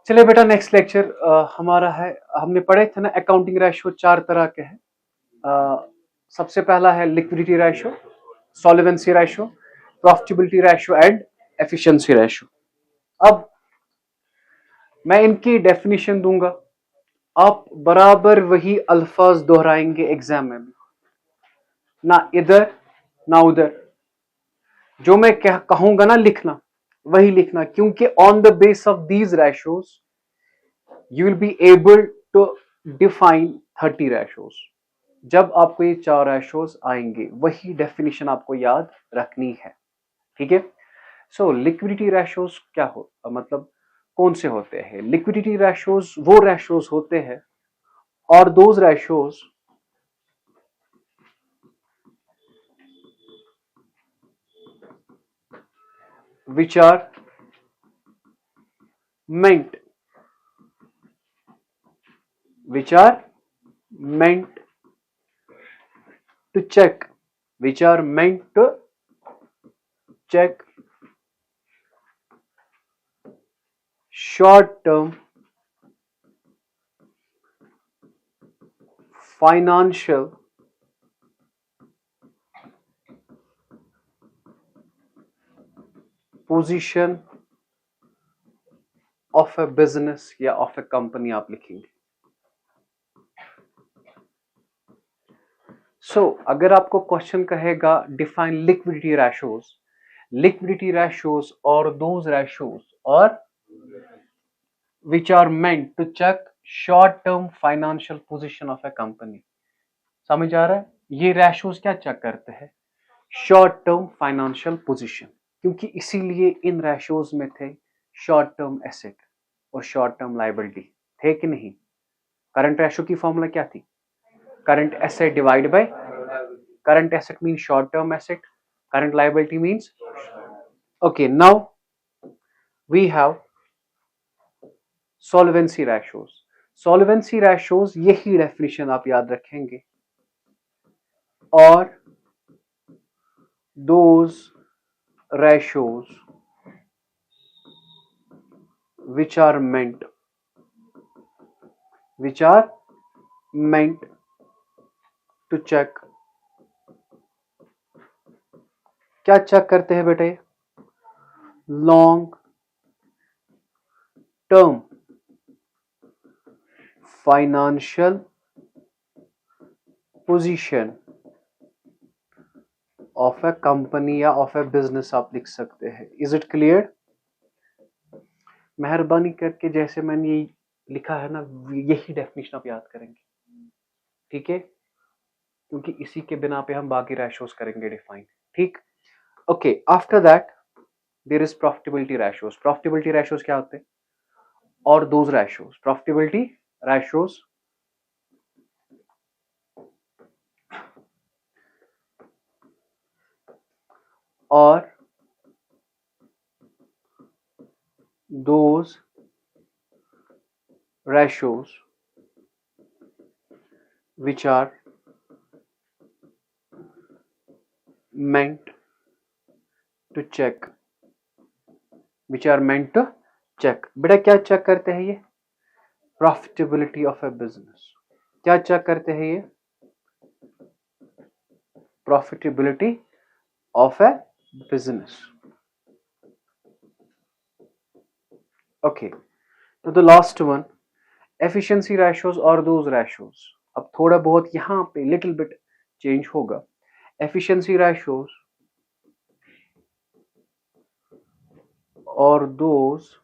चलिए बेटा, next lecture हमारा है। हमने पढ़े थे ना, अकाउंटिंग रेशियो चार तरह के हैं। सबसे पहला है liquidity ratio, solvency ratio, profitability ratio and efficiency ratio. अब मैं इनकी डेफिनेशन दूंगा, आप बराबर वही अल्फाज दोहराएंगे एग्जाम में भी, ना इधर ना उधर। जो मैं कहूंगा ना लिखना, वही लिखना, क्योंकि on the base of these ratios you will be able to define 30 ratios. जब आपको ये चार रेशियोज आएंगे, वही डेफिनेशन आपको याद रखनी है। ठीक है। सो लिक्विडिटी रेशियोज क्या हो, मतलब कौन से होते हैं? लिक्विडिटी रेशियोज वो रेशियोज होते हैं, और those ratios which are meant which are meant to check which are meant to check short term financial position of a business या of a company आप लिखेंगे। अगर आपको क्वेश्चन कहेगा डिफाइन लिक्विडिटी रेशियोज और दोज रेशियोज और which are meant to check short term financial position of a company, समझ आ रहा है? ये रेशियोज क्या चेक करते हैं? शॉर्ट टर्म फाइनेंशियल पोजीशन, क्योंकि इसीलिए इन रेशियोज में थे शॉर्ट टर्म एसेट और शॉर्ट टर्म लायबिलिटी, थे कि नहीं? करंट रेशियो की फॉर्मूला क्या थी? Current asset divide by current asset means short term asset, current liability means okay. Now we have solvency ratios. Solvency ratios यही डेफिनेशन आप याद रखेंगे, और those ratios which are meant to check, क्या check करते हैं बेटे? Long term financial position of A company या ऑफ ए बिजनेस आप लिख सकते हैं। Is it clear? मेहरबानी करके जैसे मैंने ये लिखा है ना, यही डेफिनेशन आप याद करेंगे, ठीक है? क्योंकि इसी के बिना पे हम बाकी रेशियोज करेंगे डिफाइन। ठीक, okay. After that there is profitability ratios. Profitability ratios क्या होते हैं? और दोज रेशियोज, प्रॉफिटेबिलिटी रेशियोज और those ratios which are meant to check बेटा क्या चेक करते हैं ये? Profitability of a business. क्या चेक करते हैं ये? Profitability of a business. Okay, तो the last one, efficiency ratios और दोज रेशियोज। अब थोड़ा बहुत यहां पे लिटिल बिट चेंज होगा। एफिशिएंसी रेशियोज और those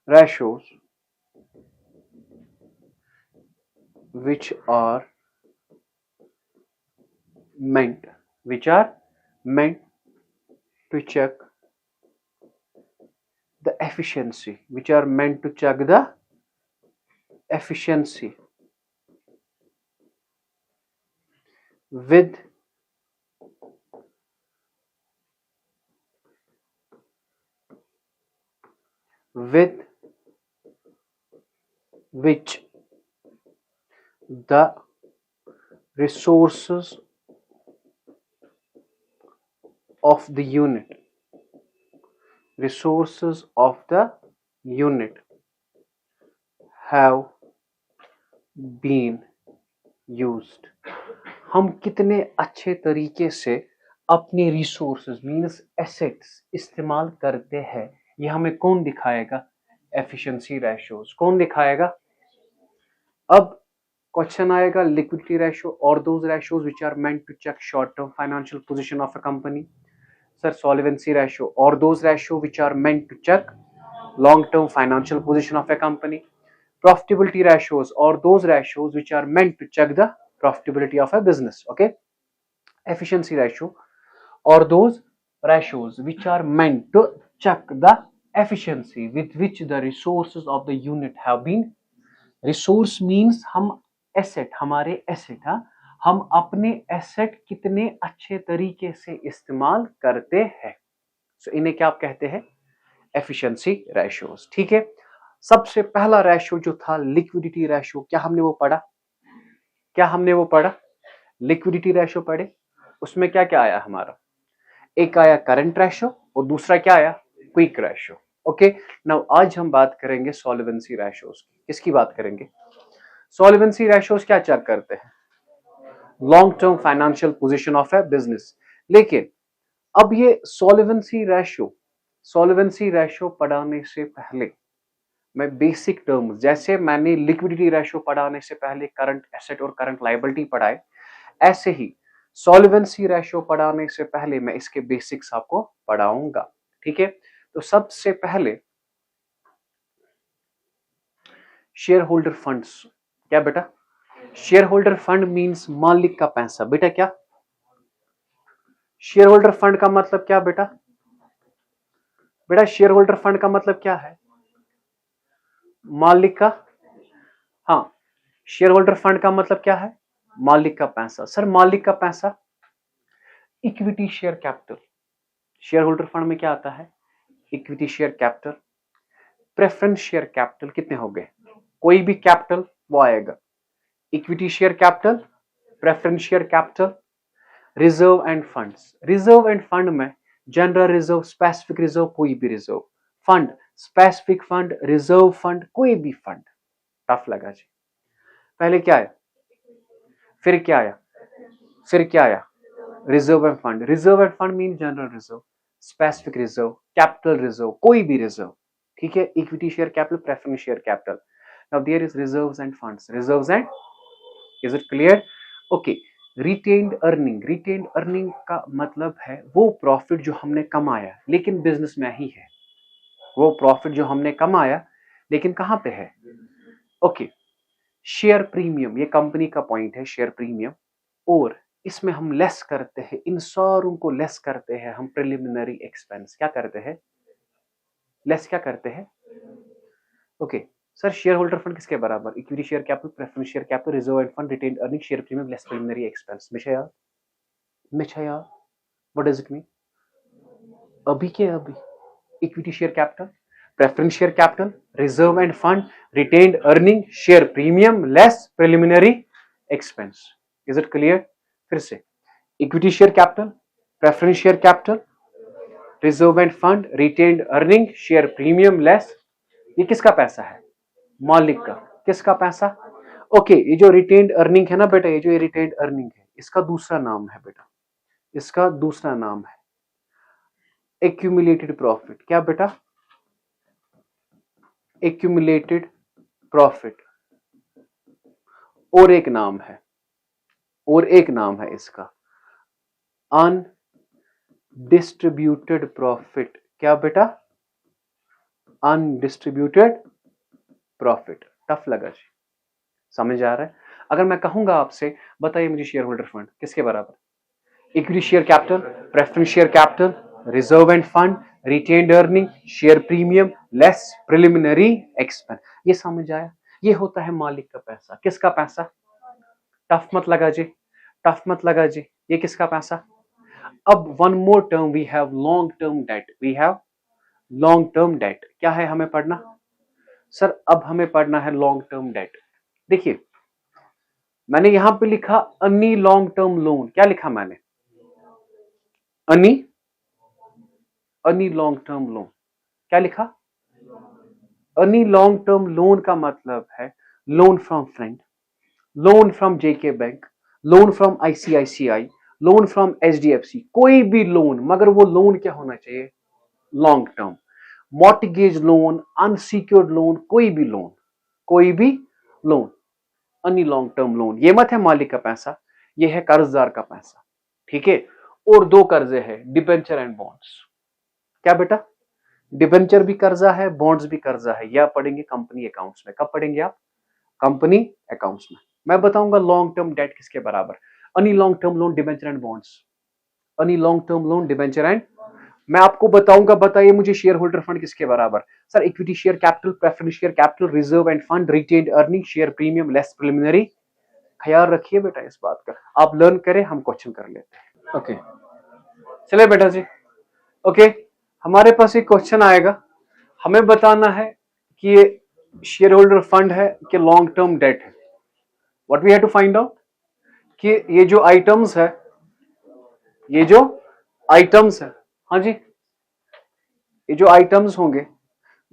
ratios which are meant to check the efficiency, which are meant to check the efficiency with which the resources of the unit unit have been used, हम कितने अच्छे तरीके से अपने resources means assets इस्तेमाल करते हैं, ये हमें कौन दिखाएगा? Efficiency ratios. कौन दिखाएगा? अब क्वेश्चन आएगा लिक्विडिटी रेशियो और those ratios which are meant to check short term financial position of a company. Sir solvency ratio और those ratio which are meant to check long term financial position of a company. Profitability ratios or those ratios which are meant to check the profitability of a business. Okay, efficiency ratio or those ratios which are meant to check the efficiency with which the resources of the unit have been. Resource means हम asset, हमारे asset, हाँ, हम अपने asset कितने अच्छे तरीके से इस्तेमाल करते हैं, so इन्हें क्या आप कहते हैं? Efficiency ratios. ठीक है, सबसे पहला रेशियो जो था लिक्विडिटी रेशियो, क्या हमने वो पढ़ा? क्या हमने वो पढ़ा? लिक्विडिटी रेशियो पढ़े, उसमें क्या क्या आया हमारा? एक आया करंट रेशियो और दूसरा क्या आया? Quick ratio. ओके, नाउ आज हम बात करेंगे सॉल्वेंसी रेशियोज की। किसकी बात करेंगे? सॉल्वेंसी रेशियोज क्या चेक करते हैं? Long term financial position of a business. लेकिन अब ये सॉल्वेंसी रेशियो पढ़ाने से पहले मैं बेसिक टर्म्स, जैसे मैंने लिक्विडिटी रेशियो पढ़ाने से पहले करंट एसेट और करंट लायबिलिटी पढ़ाए, ऐसे ही सॉल्वेंसी रेशियो पढ़ाने से पहले मैं इसके बेसिक्स आपको पढ़ाऊंगा। ठीक है, तो सबसे पहले शेयर होल्डर फंड्स। क्या बेटा? शेयर होल्डर फंड मींस मालिक का पैसा। बेटा क्या? शेयर होल्डर फंड का मतलब क्या बेटा? बेटा शेयर होल्डर फंड का मतलब क्या है? मालिक का, हाँ, शेयर होल्डर फंड का मतलब क्या है? मालिक का पैसा। सर मालिक का पैसा, equity share capital. Share holder fund में क्या आता है? Equity share capital, preference share capital. कितने हो गए? कोई भी कैपिटल वो आएगा। Equity share capital, preference share capital, reserve end funds. Reserve and fund में जनरल रिजर्व, स्पेसिफिक रिजर्व, कोई भी reserve fund, specific fund, reserve fund, कोई भी फंड। टफ लगा जी? पहले क्या आया, फिर क्या आया, फिर क्या आया? Reserve and fund. Reserve and fund mean general reserve, specific reserve, capital reserve, कोई भी रिजर्व। ठीक है, equity share capital, preference share capital. Now there is reserves and funds, reserves and, is it clear? Okay, retained earning. Retained earning का मतलब है वो profit जो हमने कमाया लेकिन बिजनेस में ही है, वो प्रॉफिट जो हमने कमाया लेकिन कहां पे है? ओके, शेयर प्रीमियम, ये कंपनी का पॉइंट है, शेयर प्रीमियम। और इसमें हम लेस करते हैं, इन सारों को लेस करते हैं हम प्रिलिमिनरी एक्सपेंस। क्या करते हैं? लेस क्या करते हैं? Okay sir, share holder fund किसके बराबर? Equity share capital, preference share capital, reserve and fund, retained earning, share premium less preliminary expense. Misha यार, व्हाट डज इट मीन? अभी के अभी equity share capital, preference share capital, reserve and fund, retained earning, share premium less preliminary expense. Is it clear? फिर से, equity share capital, preference share capital, reserve and fund, retained earning, share premium less, ये किसका पैसा है? मालिक का। किसका पैसा? ओके, ये जो रिटेन्ड अर्निंग है ना बेटा, ये जो रिटेन्ड अर्निंग है, इसका दूसरा नाम है बेटा, इसका दूसरा नाम है एक्यूमुलेटेड प्रॉफिट। क्या बेटा? Accumulated profit. और एक नाम है, और एक नाम है इसका अनडिस्ट्रीब्यूटेड प्रॉफिट। क्या बेटा? Undistributed profit. टफ लगा जी? समझ आ रहा है? अगर मैं कहूंगा आपसे बताइए मुझे शेयर होल्डर फंड किसके बराबर? Equity share capital, preference share capital, reserve and fund, retained earning, share premium less preliminary expense. ये समझ आया? ये होता है मालिक का पैसा। किसका पैसा? टफ मत लगा जी, टफ मत लगा जी, ये किसका पैसा? अब one more term we have long term debt. We have long term debt. क्या है हमें पढ़ना? सर अब हमें पढ़ना है लॉन्ग टर्म डेट। देखिए मैंने यहां पे लिखा अनी लॉन्ग टर्म लोन। क्या लिखा मैंने? अनी लॉन्ग टर्म लोन। क्या लिखा? एनी लॉन्ग टर्म लोन का मतलब है loan from friend, loan from JK bank, loan from ICICI, loan from HDFC, कोई भी लोन, मगर वो लोन क्या होना चाहिए? Long term. Mortgage loan, unsecured loan, कोई भी लोन, कोई भी loan, any long term loan. ये मत है मालिक का पैसा, ये है कर्जदार का पैसा, ठीक है। और दो कर्जे है, डिबेंचर एंड बॉन्ड्स। क्या बेटा? डिबेंचर भी कर्जा है, बॉन्ड्स भी कर्जा है। यह पढ़ेंगे कंपनी अकाउंट्स में। कब पढ़ेंगे आप? कंपनी अकाउंट्स में। मैं बताऊंगा लॉन्ग टर्म डेट किसके बराबर, any long term loan, debenture and bonds, any long term loan, debenture and, मैं आपको बताऊंगा, बताइए मुझे शेयर होल्डर फंड किसके बराबर? Sir equity share capital, preference share capital, reserve and fund, retained earning, share premium less preliminary. ख्याल रखिए बेटा इस बात का, आप लर्न करें, हम क्वेश्चन कर लेते हैं। ओके चले बेटा जी। ओके हमारे पास एक क्वेश्चन आएगा, हमें बताना है कि ये शेयर होल्डर फंड है कि लॉन्ग टर्म डेट है। What we have to find out कि ये जो आइटम्स है, ये जो आइटम्स है, हाँ जी, ये जो आइटम्स होंगे,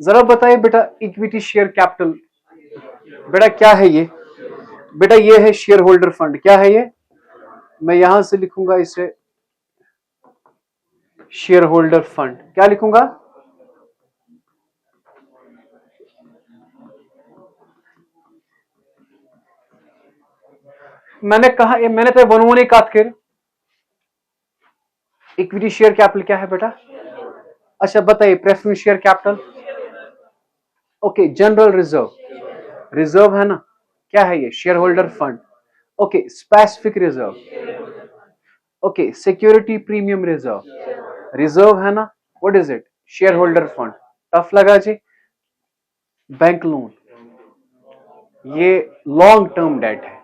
जरा बताइए बेटा। इक्विटी शेयर कैपिटल बेटा क्या है ये? बेटा ये है शेयर होल्डर फंड। क्या है ये? मैं यहां से लिखूंगा इसे शेयर होल्डर फंड। क्या लिखूंगा? मैंने कहा, मैंने तो वन कात कर। इक्विटी शेयर कैपिटल क्या है बेटा? अच्छा बताइए, preference share capital, okay, general reserve, reserve है ना? क्या है ये? Share holder fund. Okay, specific reserve, okay, security premium reserve, reserve है ना? What is it? Share holder fund. Tough लगा जी? बैंक लोन, ये लॉन्ग टर्म डेट है।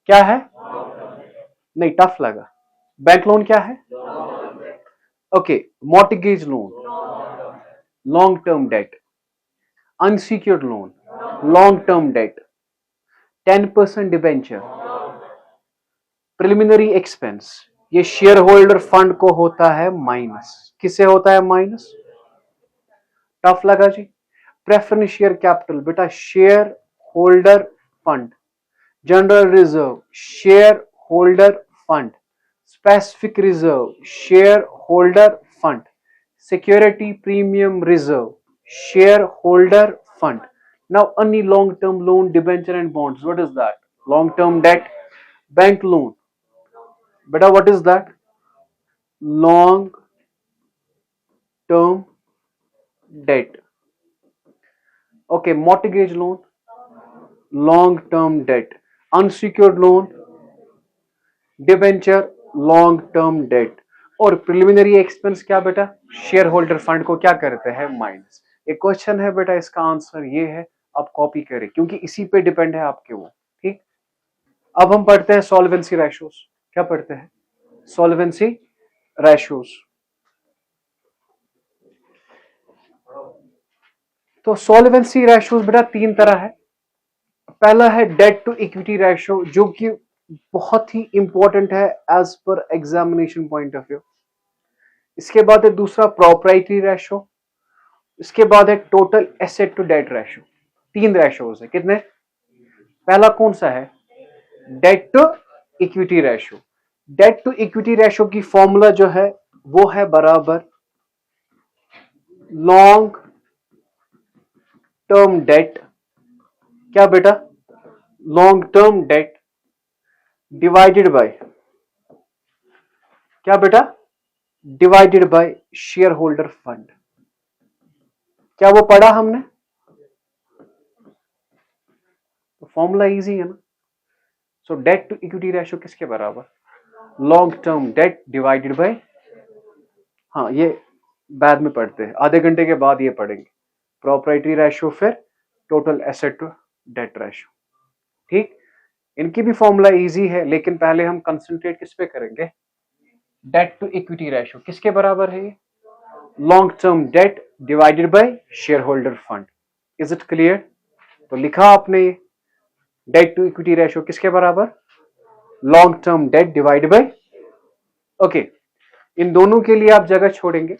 क्या है? नहीं, टफ लगा। बैंक लोन क्या है? Okay, mortgage loan, long term date, unsecured loan, long term date, 10% debenture, preliminary expense, ये शेयर होल्डर फंड को होता है माइनस। किसे होता है माइनस? टफ लगा जी? प्रेफरेंस शेयर कैपिटल बेटा share holder fund, general reserve share holder fund, specific reserve share holder fund, security premium reserve share holder fund. Now, any long-term loan, debenture and bonds. What is that? Long-term debt, bank loan. Beta, what is that? Long-term debt. Okay, mortgage loan, long-term debt. Unsecured loan, debenture, long-term debt. और preliminary expense क्या बेटा? Share holder fund को क्या करते हैं? Minus. एक question है बेटा, इसका आंसर ये है, आप कॉपी करें क्योंकि इसी पे डिपेंड है आपके वो। ठीक, अब हम पढ़ते हैं सॉल्वेंसी रेशियोज। क्या पढ़ते हैं? Solvency ratios. तो सॉल्वेंसी रेशियोज बेटा तीन तरह है। पहला है डेट टू इक्विटी रेशियो, जो कि बहुत ही इंपॉर्टेंट है as per examination point of view. इसके बाद है दूसरा प्रोप्राइटरी रेशियो, इसके बाद है total asset to debt ratio. तीन रेशियोज है। कितने? पहला कौन सा है? Debt to equity ratio. Debt to equity ratio की फॉर्मूला जो है वो है बराबर लॉन्ग टर्म डेट, क्या बेटा? Long term debt divided bye, क्या बेटा? Divided by share holder fund. क्या वो पढ़ा हमने? तो फॉर्मूला इजी है ना। सो डेट टू इक्विटी रेशियो किसके बराबर? Long term debt divided bye, हाँ ये बाद में पढ़ते हैं, आधे घंटे के बाद ये पढ़ेंगे। प्रोप्राइटरी रेशियो, फिर total asset to debt ratio. ठीक, इनकी भी फॉर्मूला इजी है, लेकिन पहले हम कंसंट्रेट किस पे करेंगे? डेट टू इक्विटी रेशियो किसके बराबर है? ये long term debt divided by share holder fund. Is it clear? तो लिखा आपने ये डेट टू इक्विटी रेशियो किसके बराबर? Long term debt divided by, okay, इन दोनों के लिए आप जगह छोड़ेंगे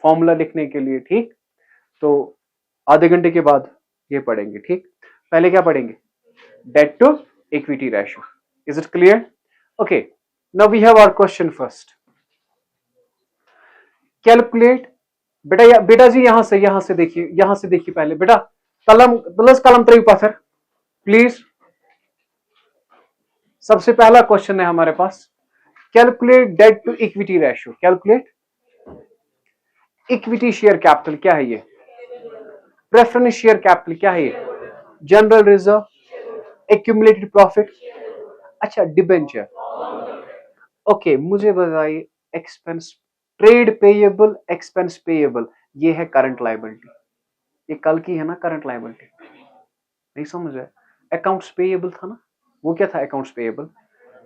फॉर्मूला लिखने के लिए। ठीक, तो आधे घंटे के बाद ये पढ़ेंगे। ठीक, पहले क्या पढ़ेंगे? Debt to equity ratio. Is it clear? Okay, now we have our question first. Calculate, बेटा जी यहां से देखिए, यहां से देखिए पहले बेटा, कलम प्लस कलम तरी पाथर प्लीज। सबसे पहला क्वेश्चन है हमारे पास, calculate debt to equity ratio. Calculate equity share capital, क्या है ये? प्रेफरेंस शेयर कैपिटल, क्या है ये? जनरल रिजर्व, एक्यूमुलेटेड प्रॉफिट, अच्छा डिबेंचर। ओके, मुझे बताइए, expense, trade payable, expense payable, ये है करंट लायबिलिटी। ये कल की है ना करंट लायबिलिटी, नहीं समझ रहे? अकाउंट्स पेएबल था ना, वो क्या था? Accounts payable,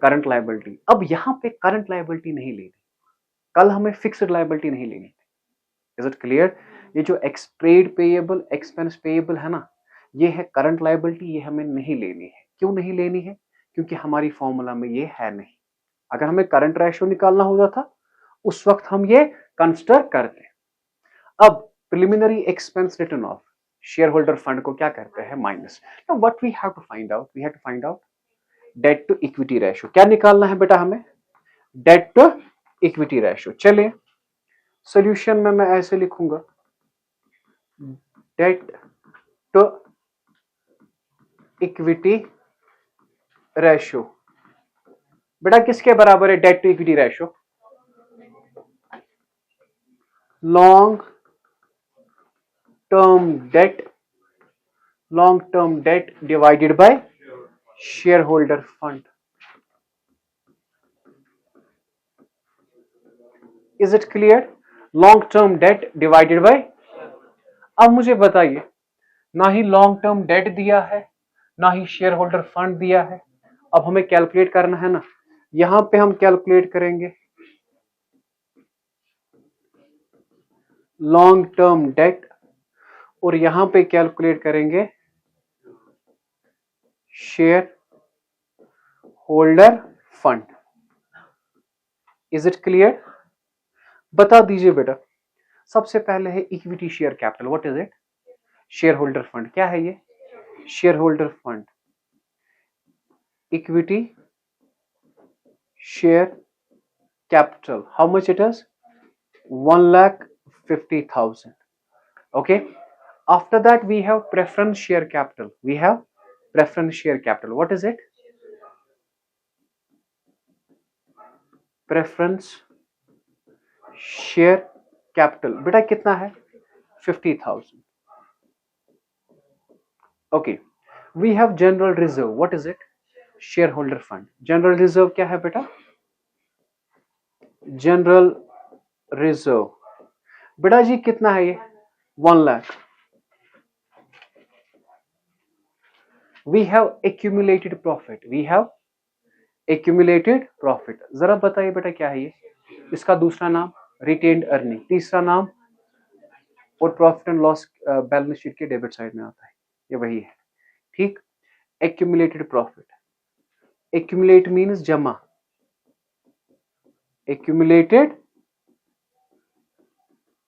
current liability. अब यहां पे करंट लायबिलिटी नहीं लेनी, कल हमें फिक्स्ड लायबिलिटी नहीं लेनी थी। Is it clear? ये जो ट्रेड पेएबल, एक्सपेंस पेएबल है ना, ये है करंट लायबिलिटी, ये हमें नहीं लेनी है। क्यों नहीं लेनी है? क्योंकि हमारी फॉर्मूला में ये है नहीं। अगर हमें करंट रेशियो निकालना होता था उस वक्त हम ये कंसिडर करते। अब preliminary expense return of share holder fund को क्या करते हैं? Minus. Now what we have to find out? We have to find out debt to equity ratio. क्या निकालना है बेटा हमें? Debt to equity ratio. चलिए सॉल्यूशन में मैं ऐसे लिखूंगा, डेट टू इक्विटी रेशियो। बेटा किसके बराबर है debt to equity ratio? Long term debt, long term debt divided by share holder fund. Is it clear? Long term debt divided by, अब मुझे बताइए, ना ही लॉन्ग टर्म डेट दिया है, ना ही शेयर होल्डर फंड दिया है। अब हमें कैलकुलेट करना है ना, यहां पे हम कैलकुलेट करेंगे लॉन्ग टर्म डेट और यहां पे कैलकुलेट करेंगे share holder fund. Is it clear? बता दीजिए बेटा, सबसे पहले है equity share capital. What is it? Share holder fund. क्या है ये? Share holder fund. Equity share capital, how much it is? 1,50,000. Okay, after that we have preference share capital. We have preference share capital. What is it? Preference share capital बेटा कितना है? 50,000. Okay, we have general reserve. What is it? Shareholder fund. General reserve क्या है बेटा? General reserve बेटा जी कितना है ये? 1 lakh. We have accumulated profit. We have accumulated profit. जरा बताइए बेटा क्या है ये? इसका दूसरा नाम रिटेन्ड अर्निंग, तीसरा नाम, और profit and loss balance sheet के डेबिट साइड में आता है, ये वही है। ठीक, accumulated profit. Accumulate means जमा, accumulated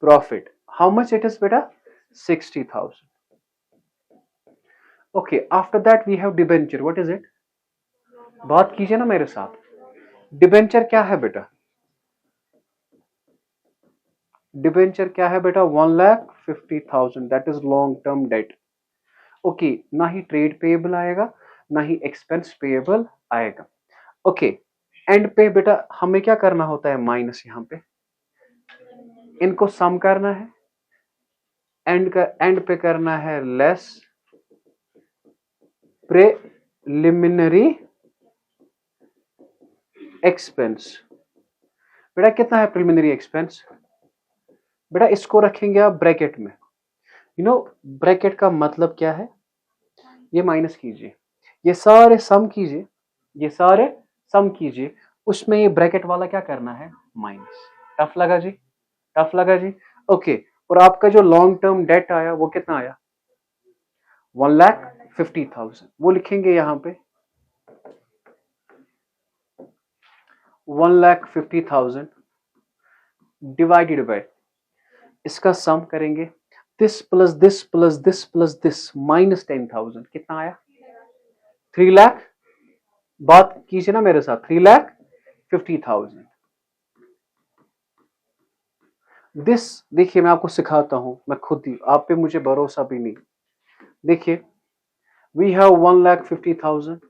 profit. How much it is बेटा? 60,000. Okay, after that we have debenture. What is it? बात कीजिए ना मेरे साथ, डिबेंचर क्या है बेटा? डिबेंचर क्या है बेटा? 1,50,000. That is long term date. Okay, ना ही ट्रेड पेएबल आएगा, ना ही एक्सपेंस पेएबल आएगा। ओके, एंड पे बेटा हमें क्या करना होता है? माइनस, यहां पे इनको सम करना है, एंड पे करना है लेस प्रिलिमिनरी एक्सपेंस। बेटा कितना है प्रिलिमिनरी एक्सपेंस? बेटा इसको रखेंगे आप ब्रैकेट में। यू नो ब्रैकेट का मतलब क्या है? ये माइनस कीजिए, ये सारे सम कीजिए, ये सारे सम कीजिए, उसमें ये ब्रैकेट वाला क्या करना है? माइनस। टफ लगा जी? टफ लगा जी? ओके, और आपका जो लॉन्ग टर्म डेट आया वो कितना आया? 1,50,000. वो लिखेंगे यहां पे 1,50,000 डिवाइडेड बाय, इसका सम करेंगे, this plus this plus this plus this minus 10,000 कितना आया? 3 लाख। बात कीजिए ना मेरे साथ, 3,50,000। दिस देखिए मैं आपको सिखाता हूं, मैं खुद ही, आप पे मुझे भरोसा भी नहीं। देखिए वी हैव 1,50,000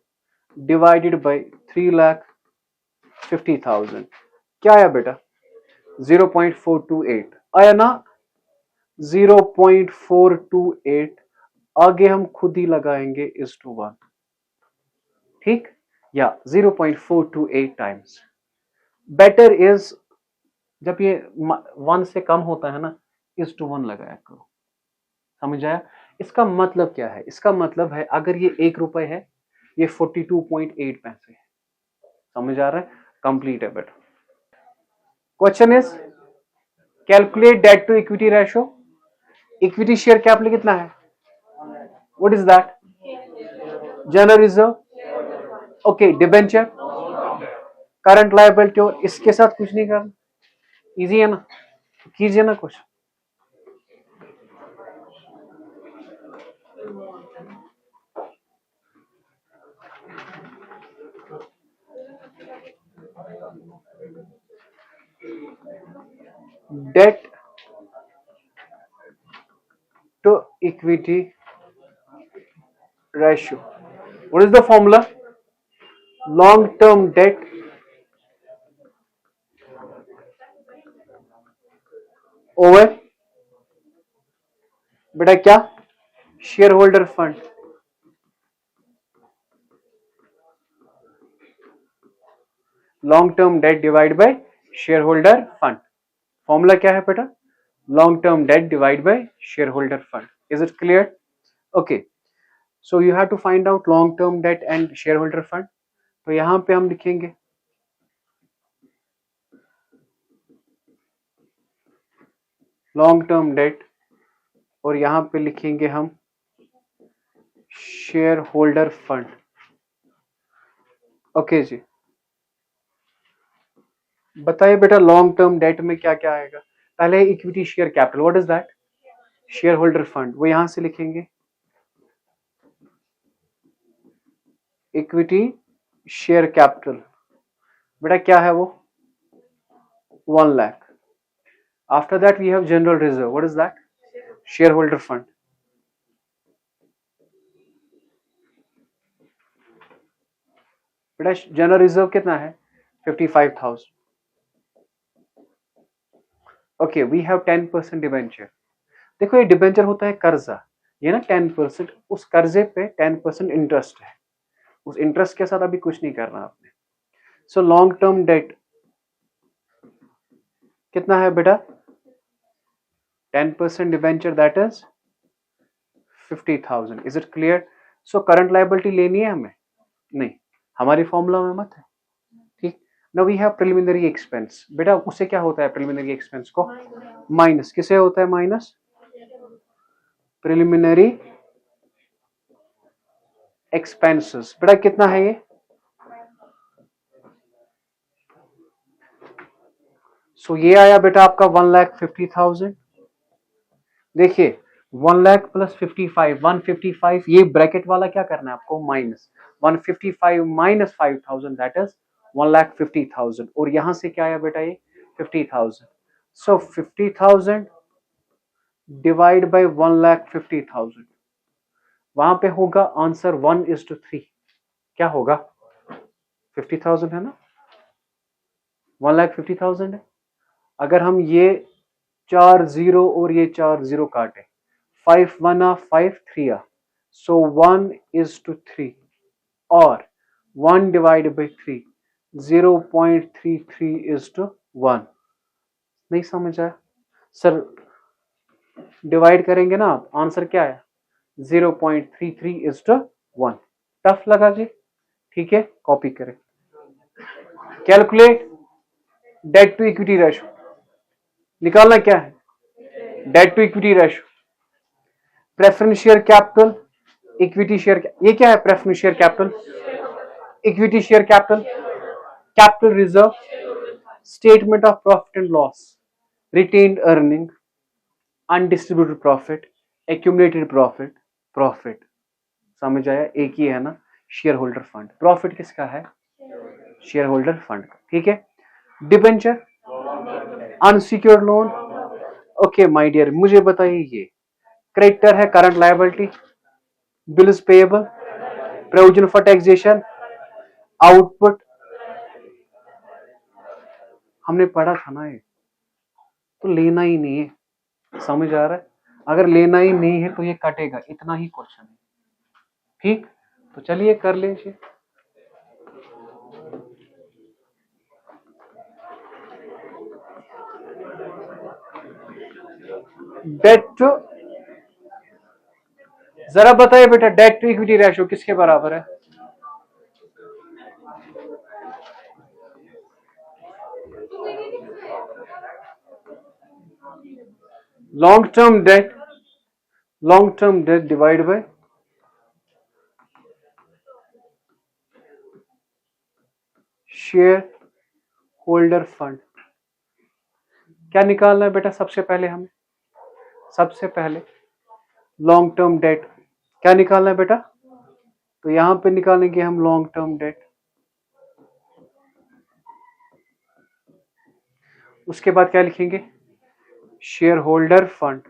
डिवाइडेड बाई 3,50,000। क्या आया बेटा? 0.428 आया ना? 0.428 आगे हम खुद ही लगाएंगे इज टू 1, ठीक, या 0.428 टाइम्स। बेटर इज जब ये 1 से कम होता है ना, इज टू 1 लगाया करो। समझ आया? इसका मतलब क्या है? इसका मतलब है अगर ये 1 रुपए है, ये 42.8 पैसे है। समझ आ रहा है? कंप्लीट है बेटा। Question is calculate debt to equity ratio. Equity share capital कितना है? What is that? General reserve. Okay, debenture, current liability, और इसके साथ कुछ नहीं करना। इजी है ना? कीजिए ना कुछ। Debt to equity ratio, what is the formula? Long term debt over बेटा क्या? Share holder fund. Long term debt divide by share holder fund. Formula क्या है बेटा? Long term debt divide by share holder fund. Is it clear? Okay, so you have to find out long term debt and share holder fund. तो यहां पे हम लिखेंगे long term date, और यहां पे लिखेंगे हम शेयर होल्डर फंड। ओके जी, बताइए बेटा लॉन्ग टर्म डेट में क्या क्या आएगा? पहले equity share capital, what is that? Share holder fund, वो यहां से लिखेंगे इक्विटी शेयर कैपिटल। बेटा क्या है वो? 1 lakh. After that we have general reserve, what is that? Share holder fund. बेटा जनरल रिजर्व कितना है? 55,000। Okay, we have 10% debenture. देखो ये डिबेंचर होता है कर्जा, ये ना 10%, उस कर्जे पे 10% इंटरेस्ट है। उस इंटरेस्ट के साथ अभी कुछ नहीं करना आपने। सो लॉन्ग टर्म डेट कितना है बेटा? 10% debenture that is 50,000। Is it clear? So current liability लेनी है हमें? नहीं, हमारी फॉर्मूला में मत है, ठीक। Now we have preliminary expense. बेटा उससे क्या होता है प्रिलिमिनरी एक्सपेंस को? माइनस किसे होता है? Minus preliminary expenses. बेटा कितना है ये? सो ये आया बेटा आपका 1,50,000। देखिए 1 लाख प्लस 55, 155, ये ब्रैकेट वाला क्या करना है आपको? Minus 155 minus 5,000 that is 1,50,000। और यहां से क्या आया बेटा? ये 50,000। सो 50,000 डिवाइड बाई 1,50,000, वहां पे होगा आंसर 1:3। क्या होगा? 50,000 है ना, 1,50,000 है। अगर हम ये 4 0 और ये 4 0 काटे, 5 1 5 3 सो 1:3, और 1 डिवाइड बाई 3 0.33:1। नहीं समझ आया सर? डिवाइड करेंगे ना आप, आंसर क्या है? 0.33:1। टफ लगा जी? ठीक है, कॉपी करें। Calculate debt to equity ratio. निकालना क्या है? Debt to equity ratio. Preference share capital, equity share, ये क्या है? Preference share capital, equity share capital, capital reserve, statement of profit and loss, retained earning, undistributed profit, accumulated profit, profit. समझ आया? एक ही है ना, शेयर होल्डर फंड। प्रॉफिट किसका है? शेयर होल्डर फंड का। ठीक है। Debenture, unsecured loan. Okay my dear, मुझे बताइए ये क्रेडिटर है, current liability, bills payable, provision for taxation, output. हमने पढ़ा था ना ये, तो लेना ही नहीं है। समझ आ रहा है? अगर लेना ही नहीं है तो ये कटेगा, इतना ही क्वेश्चन है। ठीक, तो चलिए कर लीजिए। डेट टू, जरा बताइए बेटा, डेट टू इक्विटी रेशियो किसके बराबर है? Long term debt, long term debt divide by share holder fund. क्या निकालना है बेटा? सबसे पहले हमें, सबसे पहले लॉन्ग टर्म डेट क्या निकालना है बेटा? तो यहां पे निकालेंगे हम लॉन्ग टर्म डेट। उसके बाद क्या लिखेंगे? Share holder fund.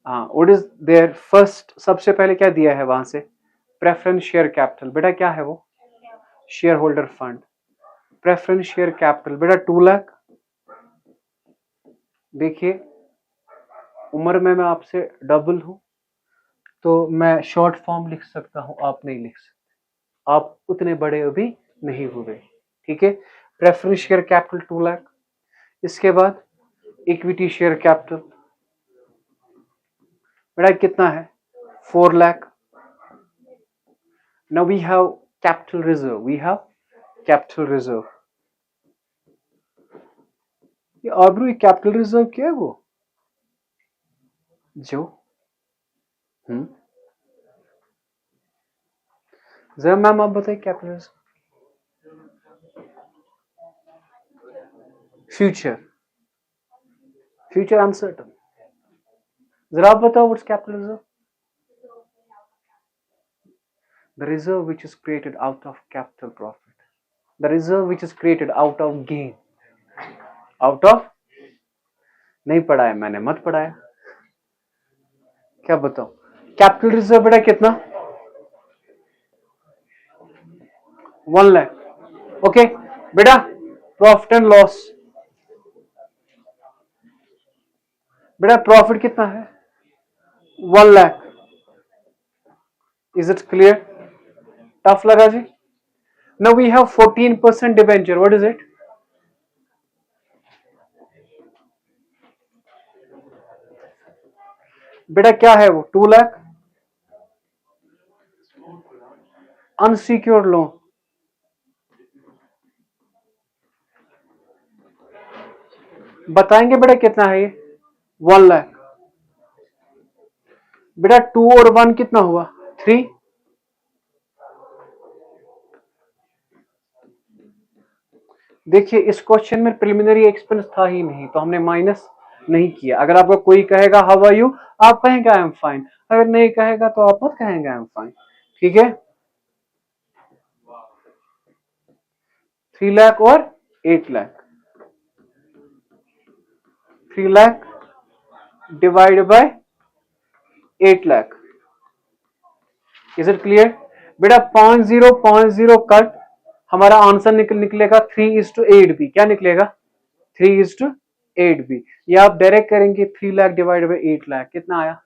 हाँ, व्हाट इज देयर फर्स्ट, सबसे पहले क्या दिया है वहां से? Preference share capital. बेटा क्या है वो? Share holder fund. Preference share capital बेटा 2 लाख। देखिए, उम्र में मैं आपसे डबल हूं, तो मैं शॉर्ट फॉर्म लिख सकता हूं, आप नहीं लिख सकते। आप उतने बड़े अभी नहीं हुए। ठीक है। Preference share capital 2 lakh. इसके बाद इक्विटी शेयर कैपिटल बेटा कितना है? 4 lakh. Now we have capital reserve, we have capital reserve. ये आबरू कैपिटल रिजर्व क्या है वो? जो जरा मैम आप बताइए capital reserve. Future, future uncertain. जरा आप बताओ what's capital reserve? The reserve which is created out of capital profit, the reserve which is created out of gain, out of, नहीं पढ़ाया मैंने, मत पढ़ाया। क्या बताओ? कैपिटल रिजर्व बेटा कितना? 1 लाख। ओके बेटा, प्रॉफिट एंड लॉस बेटा, प्रॉफिट कितना है? 1 lakh. Is it clear? Tough लगा जी? Now we have 14% debenture, what is it? बेटा क्या है वो? 2 लाख। अनसिक्योर्ड लोन बताएंगे बेटा कितना है ये? 1 लाख। बेटा 2 और 1 कितना हुआ? 3। देखिए इस क्वेश्चन में प्रिलिमिनरी एक्सपेंस था ही नहीं, तो हमने माइनस नहीं किया। अगर आपको कोई कहेगा हाउ आर यू, आप कहेंगे आई एम फाइन। अगर नहीं कहेगा तो आप मत कहेंगे आई एम फाइन। ठीक है। 3 लाख और 8 lakh. 3 lakh divide by 8 lakh. Is it clear? बेटा 0.0 कट, हमारा आंसर निकलेगा 3:8 भी। क्या निकलेगा? 3:8 भी। ये आप डायरेक्ट करेंगे, 3 लाख डिवाइड बाय 8 लाख कितना आया?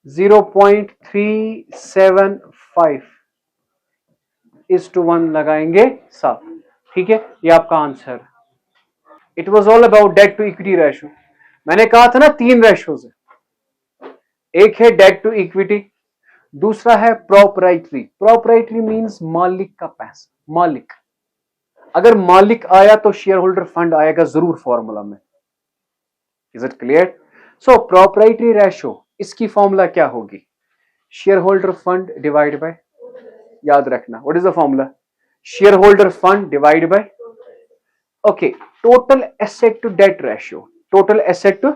0.375:1 लगाएंगे 7। ठीक है, ये आपका answer. It was all about debt to equity ratio. मैंने कहा था ना 3 रेशियोज है। एक है डेट टू इक्विटी, दूसरा है प्रोपराइटरी। प्रोपराइटरी मींस मालिक का पैसा, मालिक। अगर मालिक आया तो शेयर होल्डर फंड आएगा जरूर फॉर्मूला में। Is it clear? So proprietary ratio, इसकी फॉर्मूला क्या होगी? Share holder fund divide by, याद रखना what is the formula? Share holder fund divide by, okay, total asset to debt ratio, total asset to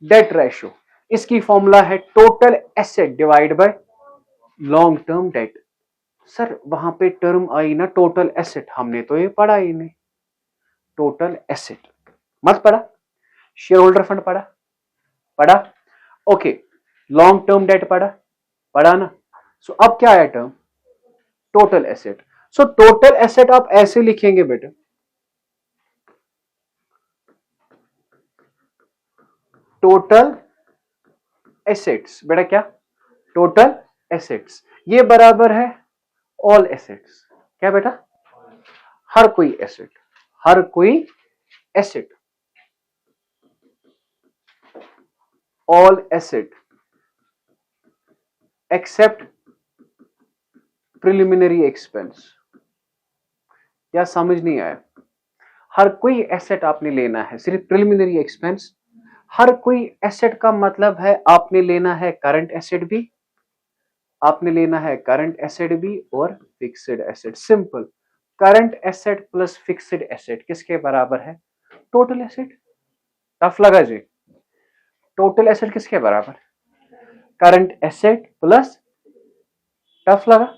debt ratio, इसकी formula है total asset divide by long term debt. Sir वहां पे term आई ना total asset, हमने तो ये पढ़ा ही नहीं। टोटल एसेट मत पढ़ा, शेयर होल्डर फंड पढ़ा, पढ़ा, ओके, लॉन्ग टर्म डेट पढ़ा, पढ़ा ना। सो अब क्या आया term, total asset. So total asset आप ऐसे लिखेंगे बेटा, टोटल एसेट्स, बेटा क्या, टोटल एसेट्स, ये बराबर है ऑल एसेट्स। क्या बेटा, हर कोई एसेट, हर कोई asset, all asset except preliminary expense. क्या समझ नहीं आया, हर कोई एसेट आपने लेना है, सिर्फ प्रिलिमिनरी एक्सपेंस। हर कोई एसेट का मतलब है आपने लेना है करंट एसेट भी, आपने लेना है करंट एसेट भी और fixed asset. Simple, current asset plus fixed asset किसके बराबर है, टोटल एसेट। टफ लगा जी, टोटल एसेट किसके बराबर, करंट एसेट प्लस, टफ लगा,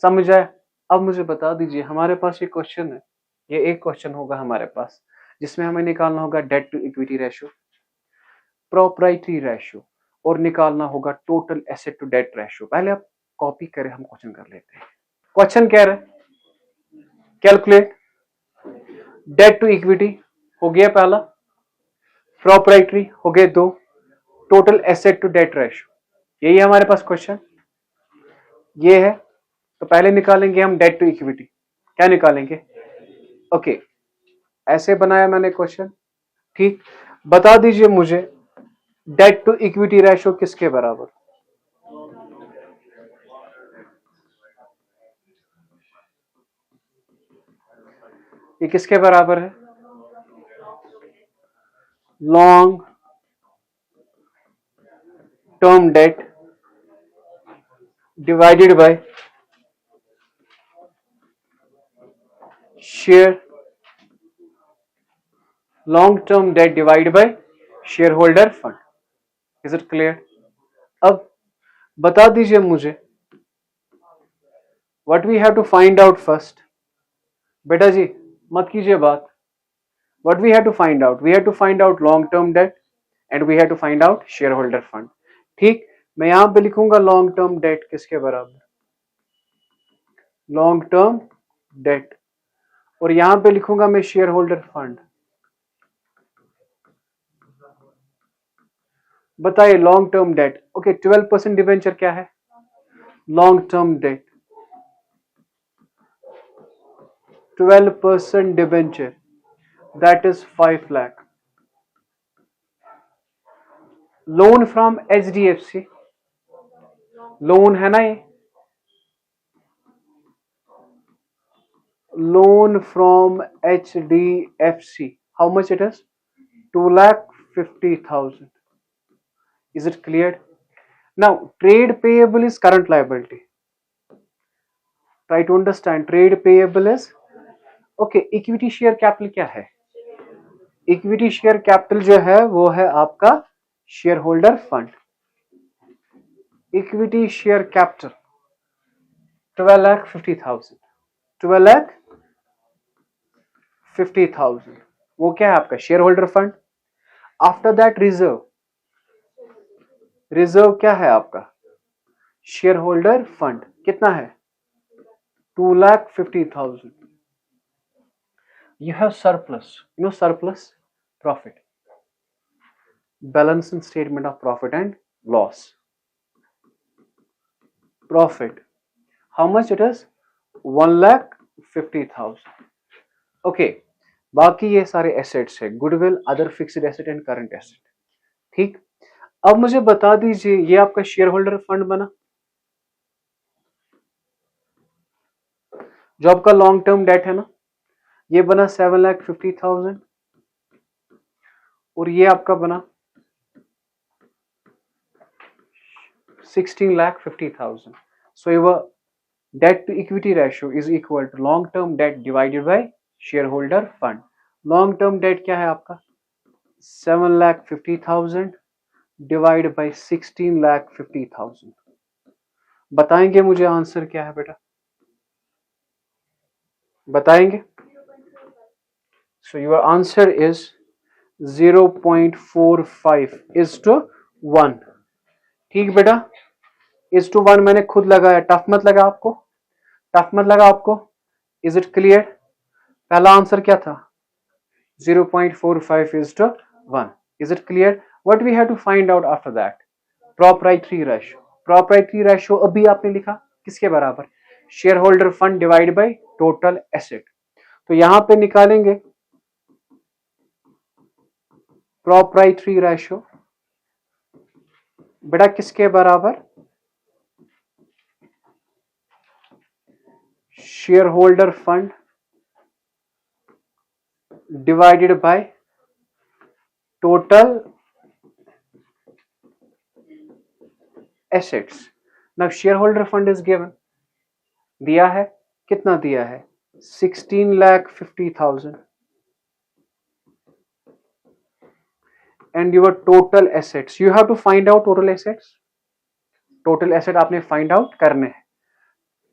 समझ आया। अब मुझे बता दीजिए, हमारे पास ये क्वेश्चन है, ये एक क्वेश्चन होगा हमारे पास जिसमें हमें निकालना होगा debt to equity ratio, proprietary ratio और निकालना होगा total asset to debt ratio. पहले आप कॉपी करें, हम क्वेश्चन कर लेते हैं। क्वेश्चन कह रहे हैं कैलकुलेट डेट टू इक्विटी, हो गया पहला, प्रोप्राइटरी हो गए दो, total asset to debt ratio, यही है हमारे पास क्वेश्चन, ये है। तो पहले निकालेंगे हम डेट टू इक्विटी, क्या निकालेंगे, ओके, ऐसे बनाया मैंने क्वेश्चन, ठीक। बता दीजिए मुझे डेट टू इक्विटी रेशियो किसके बराबर, ये किसके बराबर है, long term debt divided by share, long term debt divide by share holder fund. Is it clear. अब बता दीजिए मुझे what we have to find out first, बेटा जी मत कीजिए बात, what we have to find out, we have to find out long term debt and we have to find out share holder fund. ठीक, मैं यहां पे लिखूंगा लॉन्ग टर्म डेट किसके बराबर, लॉन्ग टर्म डेट, और यहां पे लिखूंगा मैं शेयर होल्डर फंड। बताइए long term date, okay 12% debenture क्या है, long term date 12% debenture that is 5 lakh, loan from HDFC, loan है ना ये, loan from HDFC, how much it is, 2,50,000. Is it clear? Now trade payable is current liability, try to understand, trade payable is, okay, equity share capital क्या है, equity share capital जो है वो है आपका share holder fund, equity share capital 12,50,000, 12,50,000 वो क्या है आपका share holder fund. After that reserve, reserve क्या है आपका शेयर होल्डर फंड, कितना है 2,50,000। You have surplus, you know surplus profit, balancing statement of profit and loss, profit how much it is 1,50,000, okay. बाकी ये सारे एसेट्स है, goodwill, other fixed asset and current asset, ठीक। अब मुझे बता दीजिए ये आपका शेयर होल्डर फंड बना, जो आपका लॉन्ग टर्म डेट है ना, ये बना 7,50,000 और ये आपका बना 16,50,000। So your debt to equity ratio is equal to long term debt divided by share holder fund. Long term debt क्या है आपका 7,50,000 डिवाइड बाई 16,50,000। बताएंगे मुझे आंसर क्या है बेटा, बताएंगे? So your answer is 0.45 is to 1। ठीक बेटा, इज टू 1 मैंने खुद लगाया, टफ मत लगा आपको, टफ मत लगा आपको। Is it clear? पहला आंसर क्या था 0.45 is to 1. Is it clear? What we have to find out after that? Proprietary ratio. Proprietary ratio अभी आपने लिखा किसके बराबर, share holder fund divide by total asset. तो यहां पे निकालेंगे proprietary ratio बेटा किसके बराबर, share holder fund divided by total assets. Now shareholder fund is given, दिया है, कितना दिया है 16,50,000 and your total assets, you have to find out total assets. total asset आपने find out करने हैं।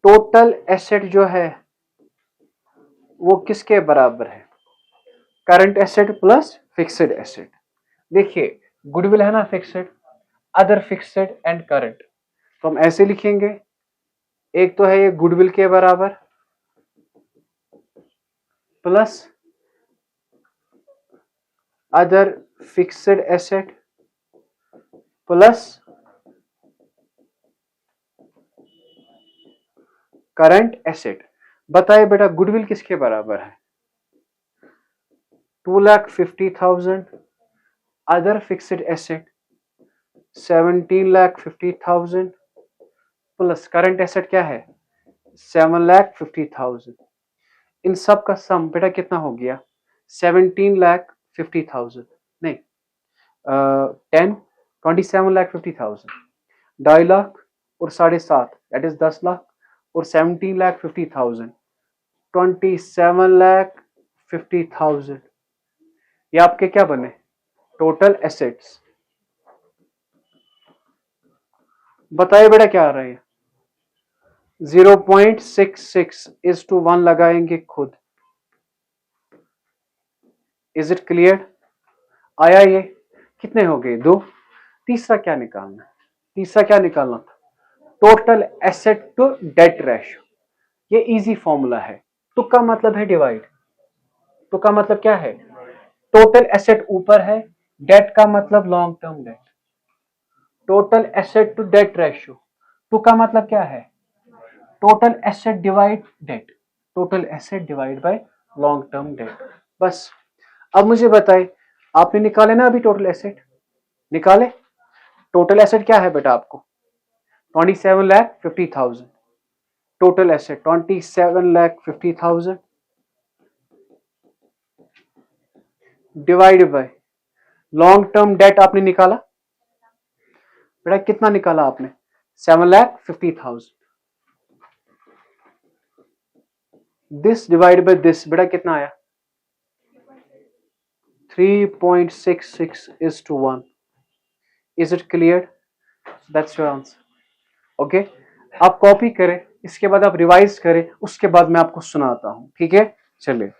total asset जो है वो किसके बराबर है, current asset plus fixed asset. देखिए गुडविल है ना fixed, other fixed and current, तो हम ऐसे लिखेंगे, एक तो है ये गुडविल के बराबर plus other fixed asset plus current asset. बताइए बेटा गुडविल किसके बराबर है 2,50,000, other fixed asset 17,50,000 plus current asset क्या है 7,50,000। इन सब का सम बेटा कितना हो गया 17,50,000 नहीं 27,50,000, 2.5 लाख और 7.5 दैट इज 10 लाख और 17,50,000 27,50,000। ये आपके क्या बने टोटल एसेट्स। बताइए बेटा क्या आ रहा है 0.66 इज टू 1 लगाएंगे खुद। Is it clear? आया ये कितने हो गए 2। तीसरा क्या निकालना है, तीसरा क्या निकालना था total asset to debt ratio. ये इजी फॉर्मूला है, टू का मतलब है डिवाइड, टू का मतलब क्या है टोटल एसेट ऊपर है, डेट का मतलब long term debt. Total asset to debt ratio, to का मतलब क्या है total asset divide debt, total asset divide by long term debt. बस अब मुझे बताए आपने निकाले ना अभी टोटल एसेट, निकाले टोटल एसेट क्या है बेटा आपको 27,50,000, total asset 27,50,000 divide by long term debt आपने निकाला बेटा, कितना निकाला आपने 7,50,000, दिस डिवाइड बाय दिस बेटा कितना आया 3.66 is to 1. Is it clear? That's your answer. Okay? आप कॉपी करें, इसके बाद आप रिवाइज करें, उसके बाद मैं आपको सुनाता हूं, ठीक है? चलिए।